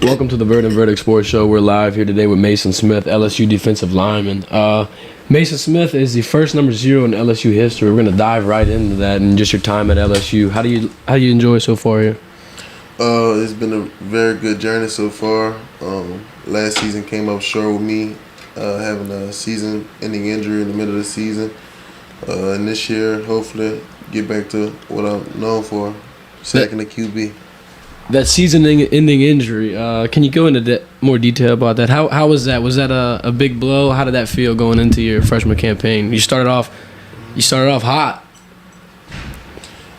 Welcome to the Verdin Verdict Sports Show. We're live here today with Maason Smith, LSU defensive lineman. Maason Smith is the first number 0 in LSU history. We're going to dive right into that and just your time at LSU. How do you enjoy so far here? It's been a very good journey so far. Last season came up short with me having a season-ending injury in the middle of the season. And this year, hopefully, get back to what I'm known for, sacking the QB. That season-ending injury, can you go into more detail about that? How was that? Was that a big blow? How did that feel going into your freshman campaign? You started off hot.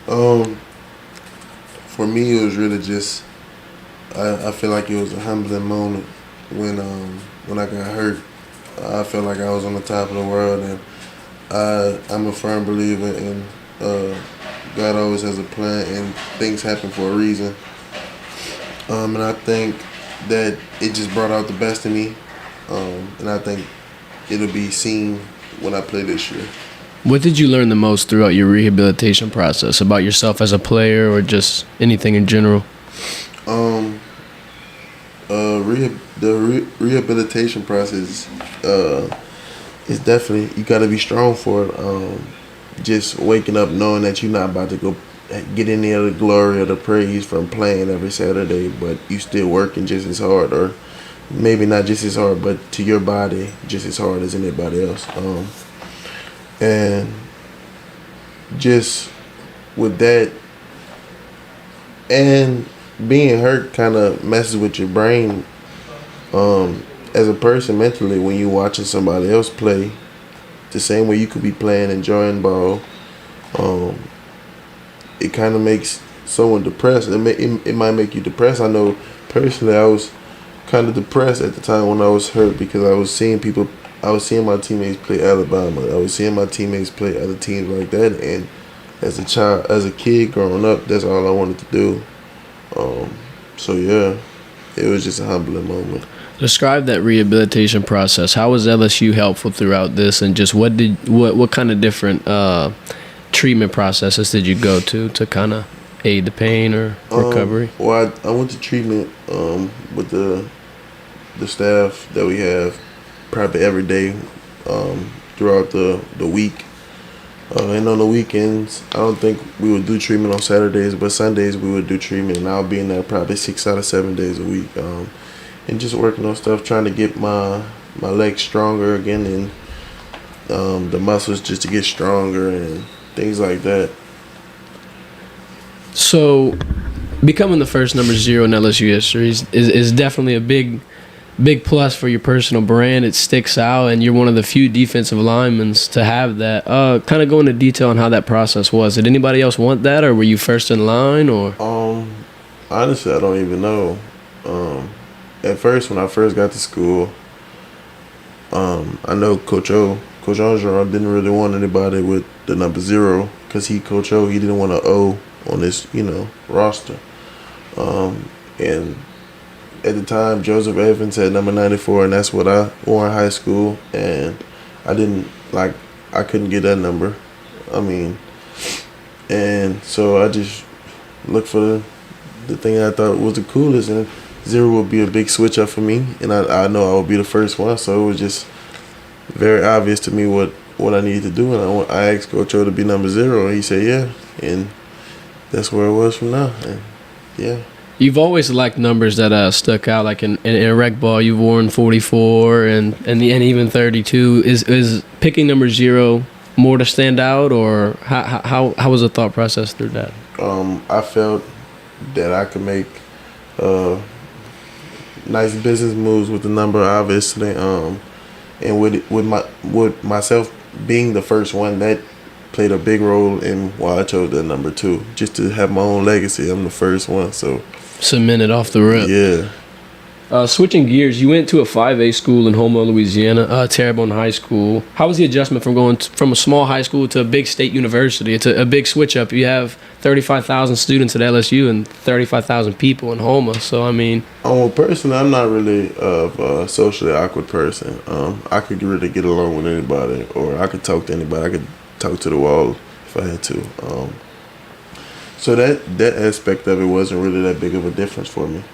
For me, it was really just I feel like it was a humbling moment when I got hurt. I felt like I was on the top of the world, and I'm a firm believer in God always has a plan, and things happen for a reason. And I think that it just brought out the best in me, and I think it'll be seen when I play this year. What did you learn the most throughout your rehabilitation process about yourself as a player or just anything in general? The rehabilitation process is definitely, you got to be strong for it. Just waking up knowing that you're not about to go get any of the glory or the praise from playing every Saturday, but you still working just as hard, or maybe not just as hard, but to your body just as hard as anybody else. And just with that, and being hurt kind of messes with your brain as a person mentally when you're watching somebody else play the same way you could be playing, enjoying ball. It kind of makes someone depressed. It might make you depressed. I know personally I was kind of depressed at the time when I was hurt because I was seeing my teammates play Alabama. I was seeing my teammates play other teams like that, and as a kid growing up, that's all I wanted to do. So yeah, it was just a humbling moment. Describe that rehabilitation process. How was LSU helpful throughout this, and just what kind of different treatment processes did you go to kind of aid the pain or recovery? Well, I went to treatment with the staff that we have probably every day throughout the week. And on the weekends, I don't think we would do treatment on Saturdays, but Sundays we would do treatment, and I'll be in there probably 6 out of 7 days a week. And just working on stuff, trying to get my legs stronger again, and the muscles just to get stronger and things like that. So, becoming the first number 0 in LSU history is definitely a big plus for your personal brand. It sticks out, and you're one of the few defensive linemen to have that. Kind of go into detail on how that process was. Did anybody else want that, or were you first in line, or? Honestly, I don't even know. At first, when I first got to school, I know Coach Angeron didn't really want anybody with the number 0 because Coach O, he didn't want an O on his, roster. And at the time, Joseph Evans had number 94, and that's what I wore in high school. And I couldn't get that number. And so I just looked for the thing I thought was the coolest, and 0 would be a big switch up for me, and I know I would be the first one, so it was just very obvious to me what I needed to do, and I asked Coach O to be number 0, and he said yeah, and that's where it was from now, and yeah. You've always liked numbers that stuck out, like in rec ball, you've worn 44 and even 32. Is picking number 0 more to stand out, or how was the thought process through that? I felt that I could make nice business moves with the number, obviously, and with myself being the first one, that played a big role in why I chose that number 2, just to have my own legacy. I'm the first one, so cemented off the rip. Yeah. Switching gears, you went to a 5A school in Houma, Louisiana, Terrebonne High School. How was the adjustment from going from a small high school to a big state university? It's a big switch up. You have 35,000 students at LSU and 35,000 people in Houma. So, Well, personally, I'm not really a socially awkward person. I could really get along with anybody, or I could talk to anybody. I could talk to the wall if I had to. So that aspect of it wasn't really that big of a difference for me.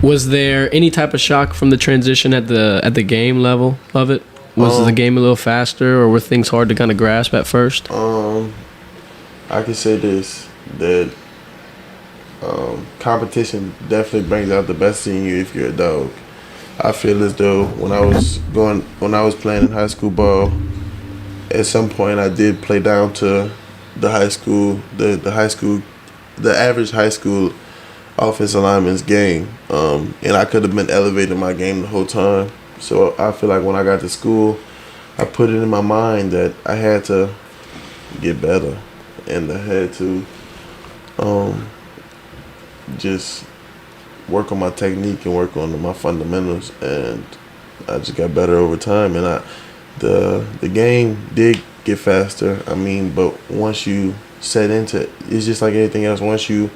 Was there any type of shock from the transition at the game level of it? Was the game a little faster, or were things hard to kind of grasp at first? I can say this, that competition definitely brings out the best in you if you're a dog. I feel as though when I was playing in high school ball, at some point I did play down to the average high school offensive lineman's game, and I could have been elevating my game the whole time. So I feel like when I got to school, I put it in my mind that I had to get better, and I had to just work on my technique and work on my fundamentals, and I just got better over time. And the game did get faster. I mean, but once you set into it, it's just like anything else. Once you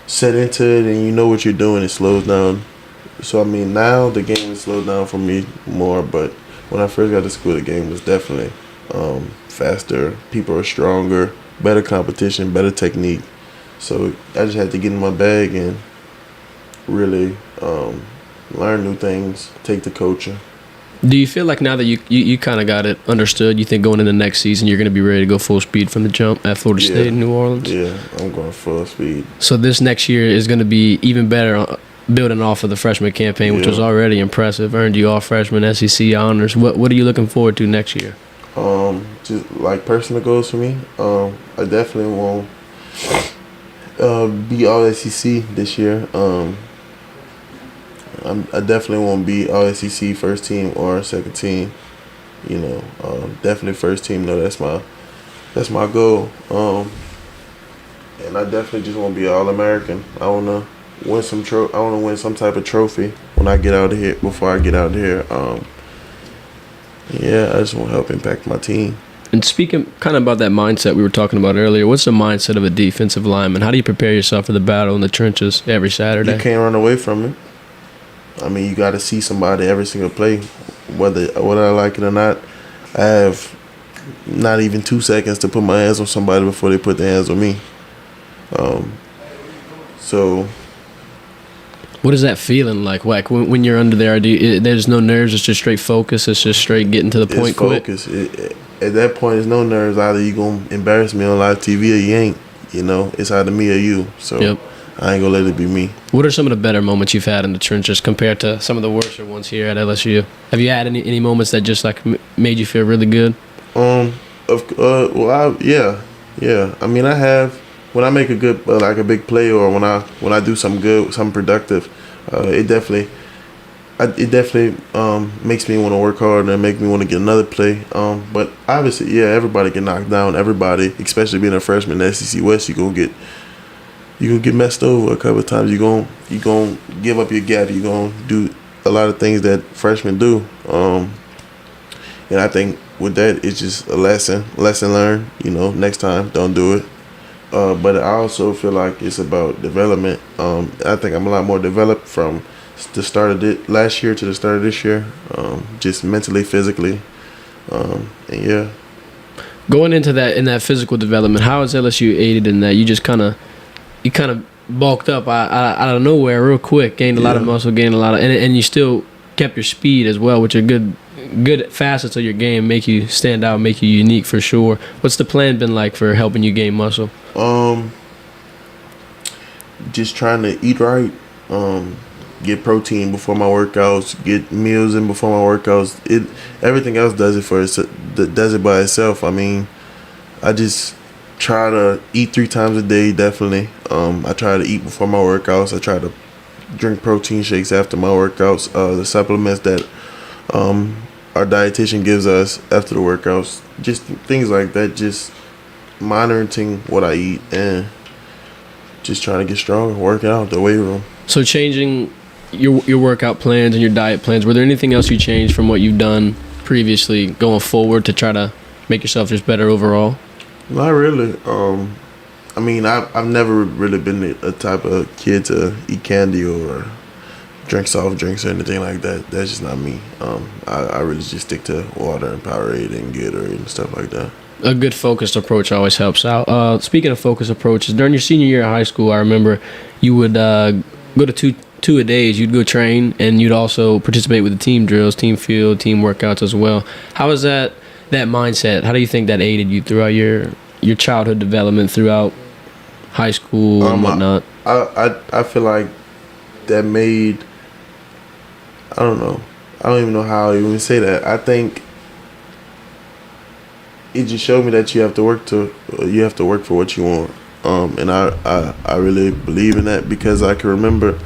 set into it and you know what you're doing, it slows down. So I mean, now the game has slowed down for me more, but when I first got to school, the game was definitely faster. People are stronger, better competition, better technique. So I just had to get in my bag and really learn new things, take the coaching. Do you feel like now that you kind of got it understood, you think going into next season you're going to be ready to go full speed from the jump at Florida State and New Orleans? Yeah, I'm going full speed. So this next year is going to be even better, building off of the freshman campaign, which was already impressive, earned you all freshman SEC honors. What are you looking forward to next year? Just like personal goals for me, I definitely want be all SEC this year. I definitely want to be all SEC first team or second team. You know, definitely first team. No, that's my goal. And I definitely just want to be an All-American. I want to win I want to win some type of trophy when I get out of here. Before I get out of here, I just want to help impact my team. And speaking kind of about that mindset we were talking about earlier, what's the mindset of a defensive lineman? How do you prepare yourself for the battle in the trenches every Saturday? You can't run away from it. I mean, you got to see somebody every single play, whether I like it or not. I have not even 2 seconds to put my hands on somebody before they put their hands on me. So, what is that feeling like? Like when you're under there, there's no nerves. It's just straight focus. It's just straight getting to the point. It's focus. At that point, there's no nerves. Either you gonna embarrass me on live TV or you ain't. You know, it's either me or you. So I ain't gonna let it be me. What are some of the better moments you've had in the trenches compared to some of the worse ones here at LSU? Have you had any moments that just like made you feel really good? Yeah. I mean, I have. When I make a good, like a big play, or when I do something good, something productive, it definitely makes me want to work hard and make me want to get another play. But obviously, everybody get knocked down. Everybody, especially being a freshman in the SEC West, you gonna get messed over a couple of times. You gonna give up your gap. You gonna do a lot of things that freshmen do. And I think with that, it's just a lesson learned. You know, next time don't do it. But I also feel like it's about development. I think I'm a lot more developed from the start of last year to the start of this year, just mentally, physically, and yeah. Going into that in that physical development, how has LSU aided in that? You just kind of bulked up out of nowhere real quick, gained a lot of muscle, and you still kept your speed as well, which are good facets of your game, make you stand out, make you unique for sure. What's the plan been like for helping you gain muscle? Just trying to eat right, get protein before my workouts, get meals in before my workouts. Everything else does it by itself. I mean, I just try to eat 3 times a day, definitely. I try to eat before my workouts. I try to drink protein shakes after my workouts. The supplements that our dietitian gives us after the workouts, just things like that. Just monitoring what I eat and just trying to get stronger, working out the weight room. So changing your workout plans and your diet plans, were there anything else you changed from what you've done previously going forward to try to make yourself just better overall? Not really. I mean, I've never really been a type of kid to eat candy or drink soft drinks or anything like that. That's just not me. I really just stick to water and Powerade and Gatorade and stuff like that. A good focused approach always helps Speaking of focused approaches, during your senior year of high school, I remember you would go to two-a-days, you'd go train, and you'd also participate with the team drills, team field, team workouts as well. How was that mindset? How do you think that aided you throughout your childhood development, throughout high school and whatnot? I feel like that made, I don't know. I don't even know how I even say that. I think it just showed me that you have to work for what you want. And I really believe in that, because I can remember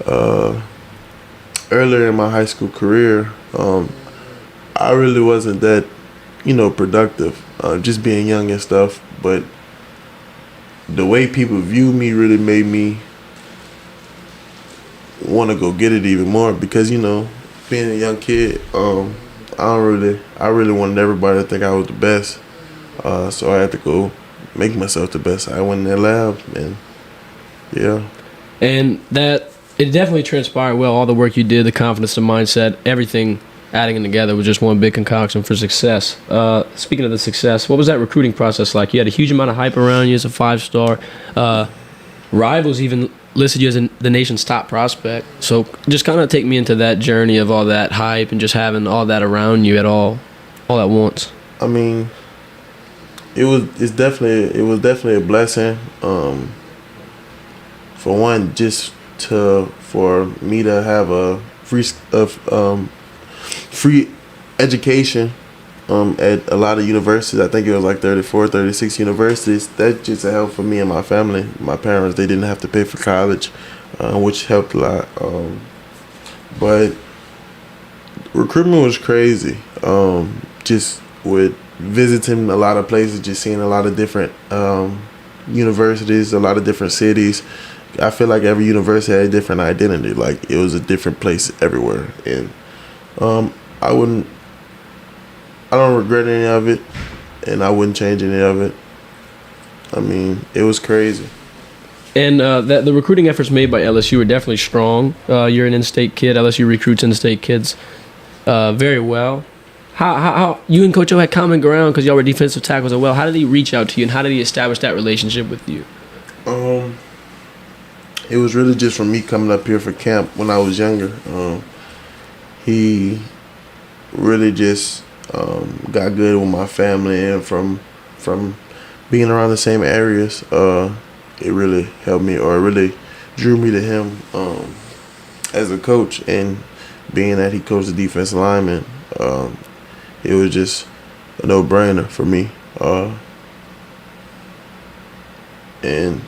earlier in my high school career, I really wasn't that, productive, just being young and stuff. But the way people view me really made me want to go get it even more, because, being a young kid, I really wanted everybody to think I was the best. So I had to go make myself the best. I went in that lab, and yeah. And that, it definitely transpired well. All the work you did, the confidence, the mindset, everything adding it together was just one big concoction for success. Speaking of the success, what was that recruiting process like? You had a huge amount of hype around you as a 5-star. Rivals even listed you as the nation's top prospect. So just kind of take me into that journey of all that hype and just having all that around you all at once. I mean, it was definitely a blessing. For one, just for me to have a free education at a lot of universities. I think it was like 34, 36 universities. That just a help for me and my family. My parents, they didn't have to pay for college, which helped a lot. But recruitment was crazy. Just with visiting a lot of places, just seeing a lot of different universities, a lot of different cities. I feel like every university had a different identity. Like, it was a different place everywhere. And I don't regret any of it, and I wouldn't change any of it. I mean, it was crazy. And the recruiting efforts made by LSU are definitely strong. You're an in-state kid. LSU recruits in-state kids very well. How you and Coach O had common ground because y'all were defensive tackles as well. How did he reach out to you, and how did he establish that relationship with you? It was really just from me coming up here for camp when I was younger. He really just got good with my family, and from being around the same areas, it really helped me, or it really drew me to him as a coach. And being that he coached the defensive lineman, it was just a no-brainer for me. And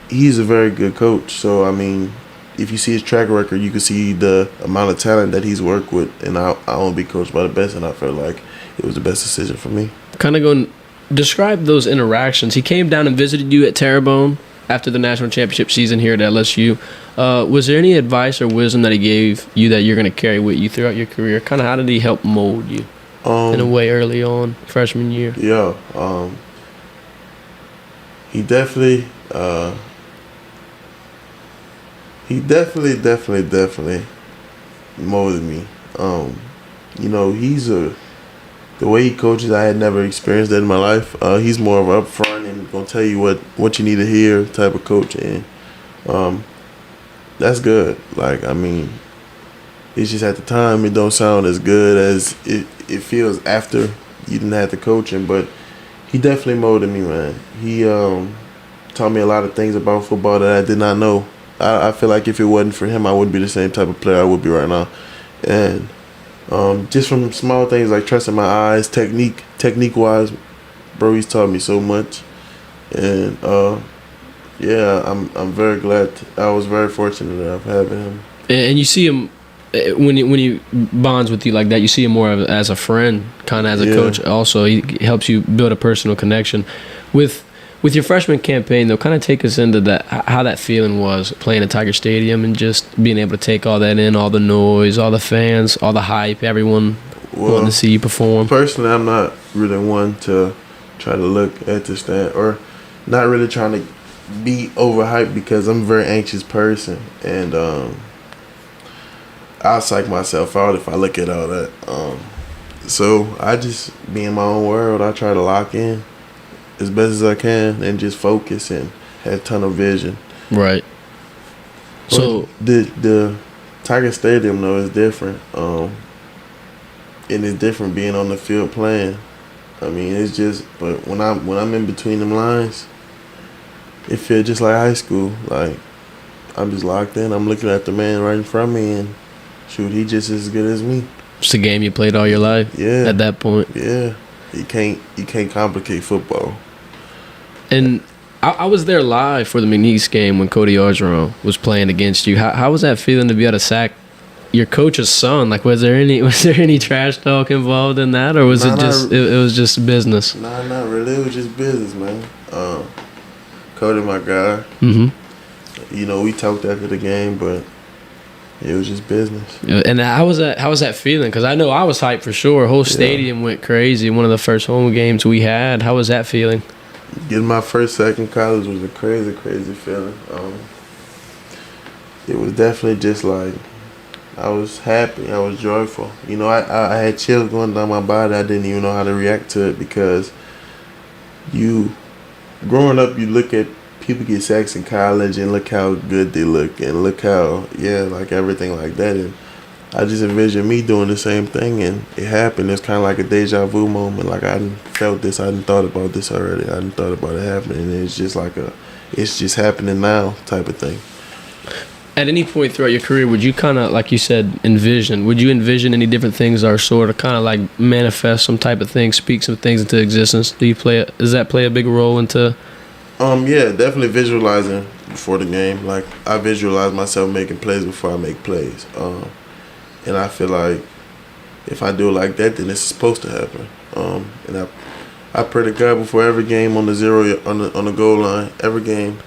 he's a very good coach. So, I mean, if you see his track record, you can see the amount of talent that he's worked with. And I want to be coached by the best, and I felt like it was the best decision for me. Kind of going, describe those interactions. He came down and visited you at Terrebonne after the national championship season here at LSU. Was there any advice or wisdom that he gave you that you're going to carry with you throughout your career? Kind of how did he help mold you in a way early on, freshman year? Yeah. He definitely molded me. The way he coaches, I had never experienced that in my life. He's more of an upfront and gonna tell you what you need to hear type of coach, and that's good. Like, I mean, it's just at the time it don't sound as good as it feels after you didn't have to coach him, but he definitely molded me, man. He taught me a lot of things about football that I did not know. I feel like if it wasn't for him, I wouldn't be the same type of player I would be right now. And just from small things like trusting my eyes, technique-wise, bro, he's taught me so much. And yeah, I'm very glad. I was very fortunate of having him. And you see him when he bonds with you like that. You see him more as a friend, kind of as a coach. Also, he helps you build a personal connection. With your freshman campaign, though, kind of take us into that, how that feeling was playing at Tiger Stadium and just being able to take all that in, all the noise, all the fans, all the hype, everyone wanting to see you perform. Personally, I'm not really one to try to look at the stand, or not really trying to be overhyped, because I'm a very anxious person, and I'll psych myself out if I look at all that. So I just be in my own world. I try to lock in as best as I can and just focus and have tunnel vision. Right. So The Tiger Stadium though is different. And it's different being on the field playing. I mean, it's just. But when I'm in between them lines, it feels just like high school. Like I'm just locked in. I'm looking at the man right in front of me, and shoot, he just as good as me. it's a game you played all your life. Yeah. At that point. Yeah, you can't complicate football. And I was there live for the McNeese game when Cody Orgeron was playing against you. How was that feeling to be able to sack your coach's son? Like, was there any trash talk involved in that, or was it was just business? Nah, not really. It was just business, man. Cody, my guy. Mm-hmm. You know, we talked after the game, but it was just business. And how was that feeling? Because I know I was hyped for sure. Whole stadium went crazy. One of the first home games we had. How was that feeling? Getting my first sack in college was a crazy, crazy feeling. It was definitely just like I was happy. I was joyful. You know, I had chills going down my body. I didn't even know how to react to it because growing up, you look at people get sacks in college and look how good they look and look how, like everything like that. And I just envisioned me doing the same thing, and it happened. It's kind of like a deja vu moment. Like I hadn't felt this. I hadn't thought about this already. I hadn't thought about it happening. And it's just like it's just happening now type of thing. At any point throughout your career, would you kind of, like you said, would you envision any different things that are sort of kind of like manifest some type of thing, speak some things into existence? Does that play a big role into? Yeah, definitely visualizing before the game. Like I visualize myself making plays before I make plays. And I feel like if I do it like that, then it's supposed to happen. And I pray to God before every game on the zero on the goal line, every game.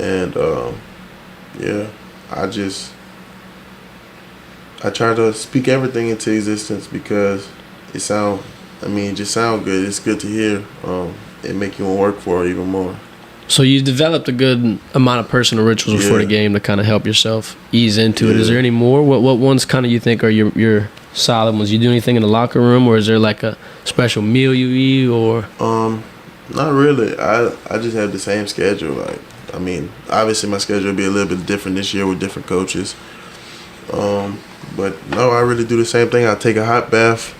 And I try to speak everything into existence because it just sound good. It's good to hear. It make you want to work for it even more. So you developed a good amount of personal rituals before the game to kind of help yourself ease into it. Is there any more? What ones kind of you think are your solid ones? You do anything in the locker room, or is there like a special meal you eat, or? Not really. I just have the same schedule. Like, I mean, obviously my schedule will be a little bit different this year with different coaches. But no, I really do the same thing. I take a hot bath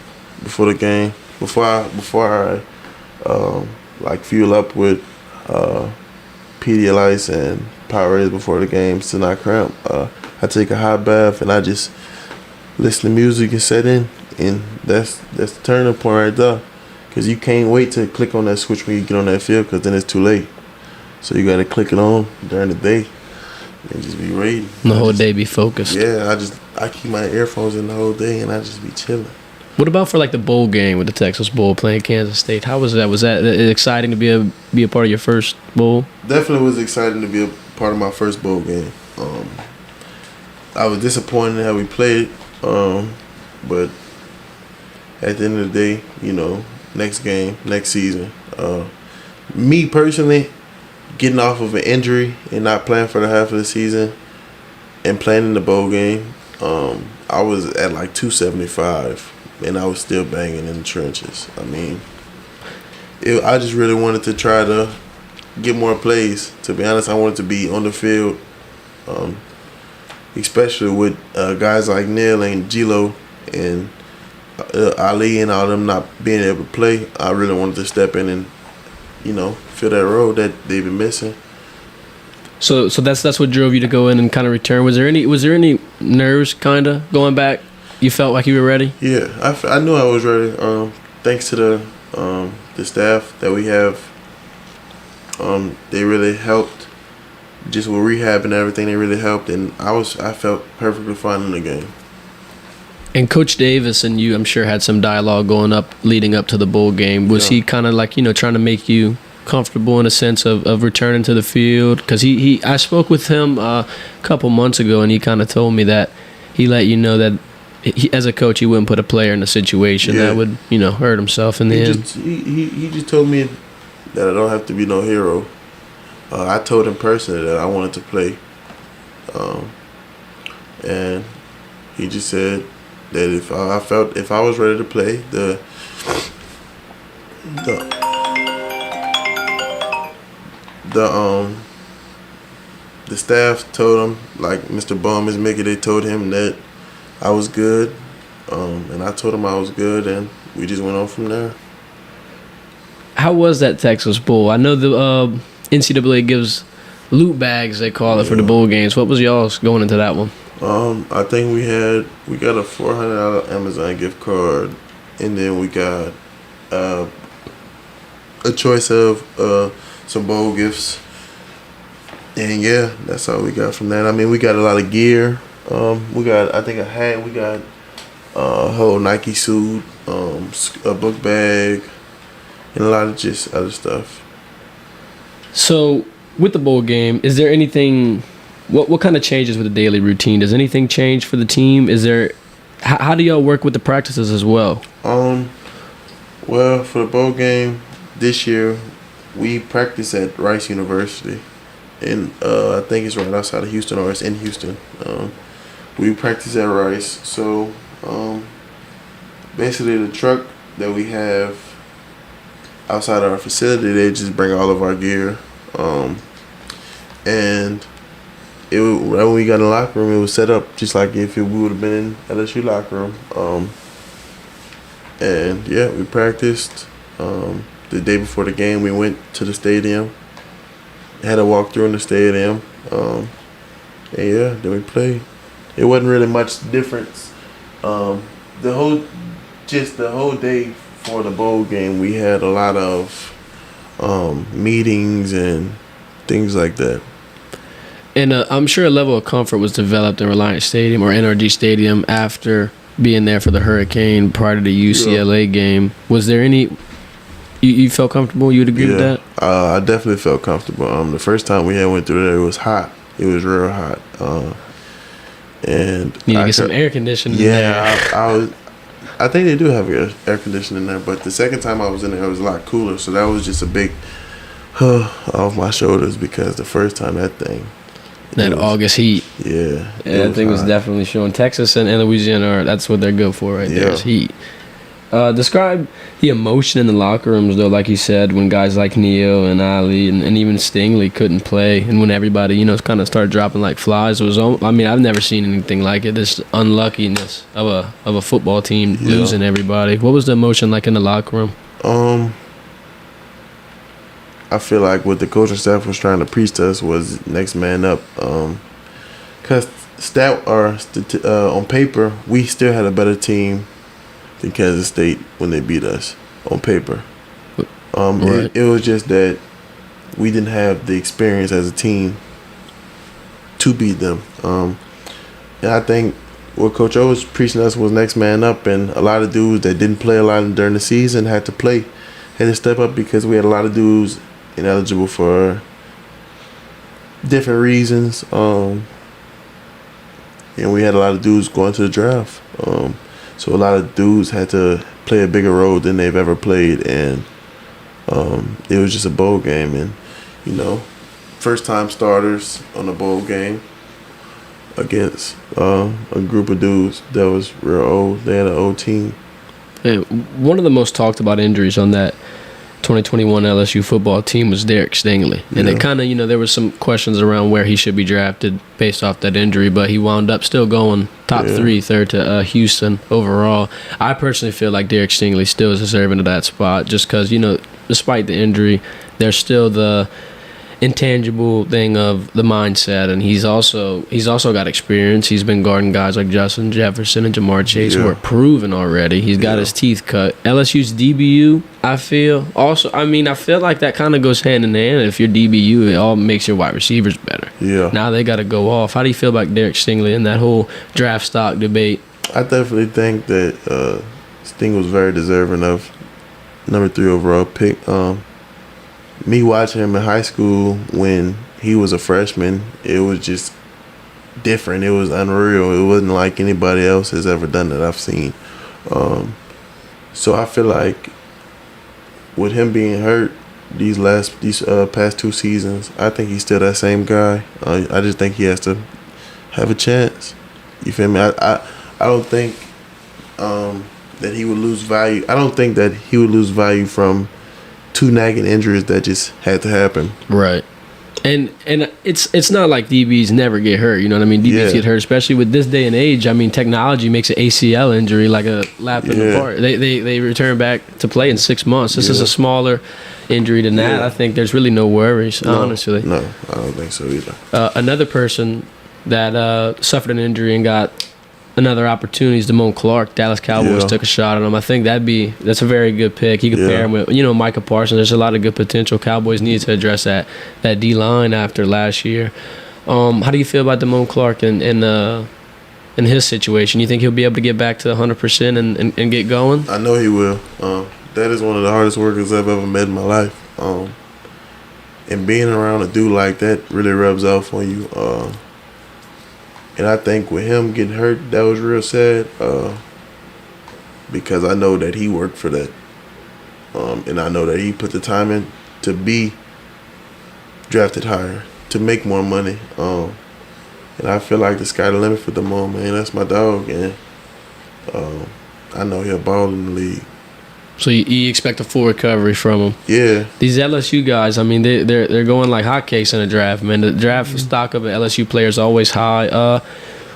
before the game. Before I like fuel up with Pedialyte and Powerade before the games to not cramp. I take a hot bath and I just listen to music and set in, and that's the turning point right there. Cause you can't wait to click on that switch when you get on that field, cause then it's too late. So you gotta click it on during the day and just be ready. The whole day be focused. Yeah, I keep my earphones in the whole day and I just be chilling. What about for like the bowl game with the Texas Bowl playing Kansas State? How was that? Was that exciting to be a part of your first bowl? Definitely was exciting to be a part of my first bowl game. I was disappointed in how we played, but at the end of the day, you know, next game, next season. Me personally, getting off of an injury and not playing for the half of the season and playing in the bowl game, I was at like 275. And I was still banging in the trenches. I mean, I just really wanted to try to get more plays. To be honest, I wanted to be on the field, especially with guys like Neil and Gilo and Ali and all them not being able to play. I really wanted to step in and, you know, fill that role that they've been missing. So that's what drove you to go in and kind of return. Was there any nerves kind of going back? You felt like you were ready? Yeah, I knew I was ready. Thanks to the staff that we have, they really helped. Just with rehab and everything, they really helped, and I felt perfectly fine in the game. And Coach Davis and you, I'm sure, had some dialogue leading up to the bowl game. Was he kind of like, you know, trying to make you comfortable in a sense of returning to the field? Because I spoke with him a couple months ago, and he kind of told me that he let you know that as a coach, he wouldn't put a player in a situation that would, you know, hurt himself in the end. He just told me that I don't have to be no hero. I told him personally that I wanted to play, and he just said that if I was ready to play, the staff told him, like Mr. Bum, Ms. Mickey, they told him that I was good, and I told him I was good, and we just went on from there. How was that Texas Bowl? I know the NCAA gives loot bags, they call it, for the bowl games. What was y'all's going into that one? I think we got a $400 Amazon gift card, and then we got a choice of some bowl gifts. And yeah, that's all we got from that. I mean, we got a lot of gear. We got, I think, a hat. We got a whole Nike suit, a book bag, and a lot of just other stuff. So, with the bowl game, is there anything? What kind of changes with the daily routine? Does anything change for the team? Is there? How do y'all work with the practices as well? Well, for the bowl game this year, we practice at Rice University. And I think it's right outside of Houston, or it's in Houston. We practice at Rice. So basically the truck that we have outside of our facility, they just bring all of our gear. And right when we got in the locker room, it was set up just like if we would have been in LSU locker room. And yeah, we practiced. The day before the game, we went to the stadium. Had a walk through in the stadium, and yeah, then we played. It wasn't really much difference. The whole day for the bowl game, we had a lot of meetings and things like that. And I'm sure a level of comfort was developed in Reliance Stadium or NRG Stadium after being there for the Hurricane prior to the UCLA game. Was there any? You felt comfortable? You would agree with that? I definitely felt comfortable. The first time we went through there, it was hot. It was real hot. And you need to get some air conditioning. Yeah, I think they do have air conditioning there, but the second time I was in there, it was a lot cooler. So that was just a big off my shoulders because the first time that thing. That August heat. Yeah. That thing was definitely showing. Texas and Louisiana, that's what they're good for right there is heat. Describe the emotion in the locker rooms, though, like you said, when guys like Neo and Ali and even Stingley couldn't play, and when everybody, kind of started dropping like flies. I've never seen anything like it. This unluckiness of a football team losing everybody. What was the emotion like in the locker room? I feel like what the coaching staff was trying to preach to us was next man up. Because on paper, we still had a better team than Kansas State when they beat us on paper. Right. It was just that we didn't have the experience as a team to beat them. And I think what Coach O was preaching us was next man up, and a lot of dudes that didn't play a lot during the season had to step up because we had a lot of dudes ineligible for different reasons. And we had a lot of dudes going to the draft. So a lot of dudes had to play a bigger role than they've ever played, and it was just a bowl game. And, first-time starters on a bowl game against a group of dudes that was real old. They had an old team. And one of the most talked about injuries on that 2021 LSU football team was Derek Stingley. And it kind of, there was some questions around where he should be drafted based off that injury, but he wound up still going top 3, third to Houston overall. I personally feel like Derek Stingley still is deserving of that spot just because, despite the injury, there's still the intangible thing of the mindset, and he's also got experience. He's been guarding guys like Justin Jefferson and Jamar Chase who are proven already. He's got his teeth cut. LSU's DBU, I feel like that kind of goes hand in hand. If you're DBU, it all makes your wide receivers better. Yeah. Now they got to go off. How do you feel about Derek Stingley and that whole draft stock debate? I definitely think that Sting was very deserving of number 3 overall pick. Me watching him in high school when he was a freshman, it was just different. It was unreal. It wasn't like anybody else has ever done that I've seen. So I feel like with him being hurt these past 2 seasons, I think he's still that same guy. I just think he has to have a chance. You feel me? I don't think that he would lose value. I don't think that he would lose value from 2 nagging injuries that just had to happen. Right. And it's not like DBs never get hurt. You know what I mean? DBs get hurt, especially with this day and age. I mean, technology makes an ACL injury like a lap in the park. They return back to play in 6 months. This is a smaller injury than that. I think there's really no worries, honestly. No, I don't think so either. Another person that suffered an injury and got another opportunity is Damone Clark. Dallas Cowboys took a shot at him. I think that's a very good pick. You could pair him with Micah Parsons. There's a lot of good potential. Cowboys need to address that D line after last year. How do you feel about Damone Clark in his situation? You think he'll be able to get back to 100% and get going? I know he will. That is one of the hardest workers I've ever met in my life. And being around a dude like that really rubs off on you. And I think with him getting hurt, that was real sad because I know that he worked for that. And I know that he put the time in to be drafted higher, to make more money. And I feel like the sky the limit for Damone, man. That's my dog. And I know he'll ball in the league. So you expect a full recovery from him? Yeah. These LSU guys, I mean, they're going like hotcakes in the draft, man. The draft stock of an LSU player is always high.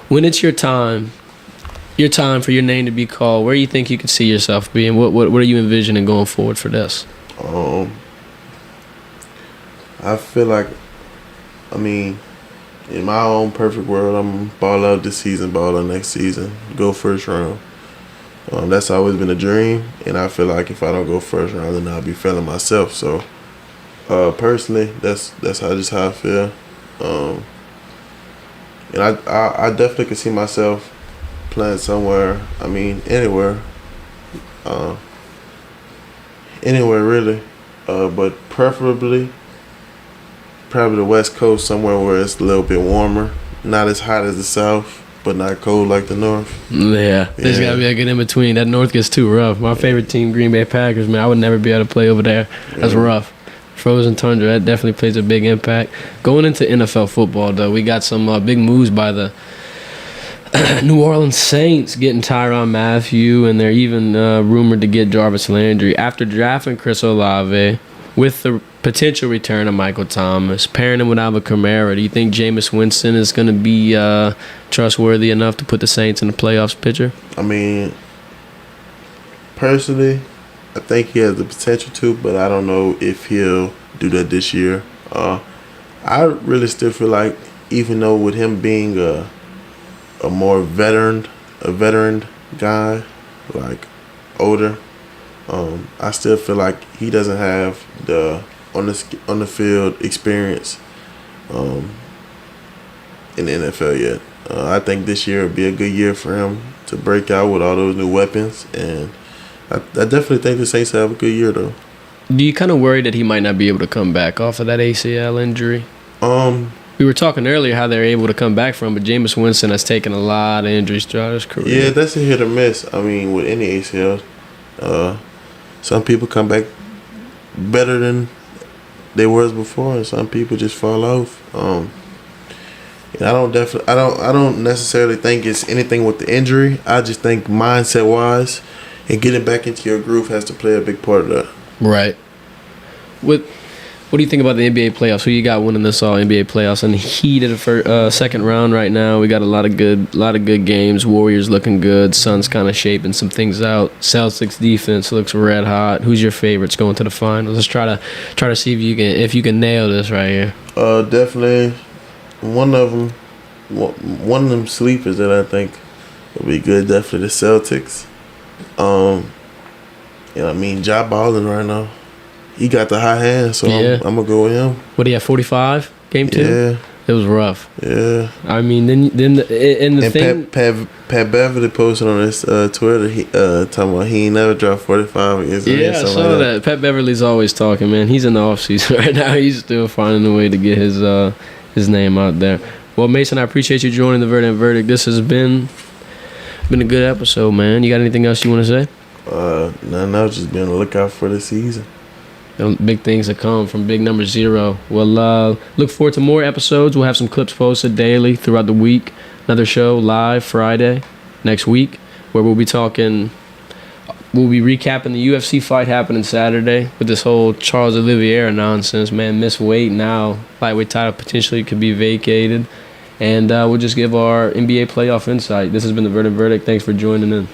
When it's your time for your name to be called, where do you think you could see yourself being? What are you envisioning going forward for this? I feel like, in my own perfect world, I'm ball out this season, ball out next season, go first round. That's always been a dream, and I feel like if I don't go first round, then I'll be failing myself. So, personally, that's how I feel. And I definitely can see myself playing somewhere. Anywhere. Anywhere really, but preferably, probably the West Coast, somewhere where it's a little bit warmer, not as hot as the South. But not cold like the North. Yeah. There's got to be a good in-between. That North gets too rough. My favorite team, Green Bay Packers, man, I would never be able to play over there. That's rough. Frozen tundra, that definitely plays a big impact. Going into NFL football, though, we got some big moves by the New Orleans Saints getting Tyrann Mathieu, and they're even rumored to get Jarvis Landry. After drafting Chris Olave, with the potential return of Michael Thomas, pairing him with Alvin Kamara, do you think Jameis Winston is going to be trustworthy enough to put the Saints in the playoffs picture? Personally, I think he has the potential to, but I don't know if he'll do that this year. I really still feel like, even though with him being a more veteran guy, like older, I still feel like he doesn't have the on the field experience in the NFL yet. I think this year will be a good year for him to break out with all those new weapons, and I definitely think the Saints have a good year though. Do you kind of worry that he might not be able to come back off of that ACL injury? We were talking earlier how they're able to come back from, but Jameis Winston has taken a lot of injuries throughout his career. Yeah, that's a hit or miss. With any ACL, some people come back better than they was before, and some people just fall off. And I don't necessarily think it's anything with the injury. I just think mindset wise, and getting back into your groove has to play a big part of that. Right. What do you think about the NBA playoffs? Who you got winning this all NBA playoffs? And the Heat of the second round right now. We got a lot of good games. Warriors looking good. Suns kind of shaping some things out. Celtics defense looks red hot. Who's your favorites going to the finals? Let's try to see if you can nail this right here. Definitely one of them sleepers that I think will be good. Definitely the Celtics. Ja balling right now. He got the high hand, so I'm gonna go with him. What, he had 45 game 2? Yeah, it was rough. Yeah, Pat Beverly posted on his Twitter. He talking about he ain't never dropped 45 against. Yeah, I saw that. Pat Beverly's always talking, man. He's in the off season right now. He's still finding a way to get his name out there. Well, Maason, I appreciate you joining the Verdin Verdict. This has been a good episode, man. You got anything else you want to say? No, just be on the lookout for the season. Big things to come from Big Number 0. Well, look forward to more episodes. We'll have some clips posted daily throughout the week. Another show live Friday next week where we'll be talking We'll be recapping the UFC fight happening Saturday with this whole Charles Oliveira nonsense, man. Miss weight now. Lightweight title potentially could be vacated. And we'll just give our NBA playoff insight. This has been the Verdin Verdict. Thanks for joining in.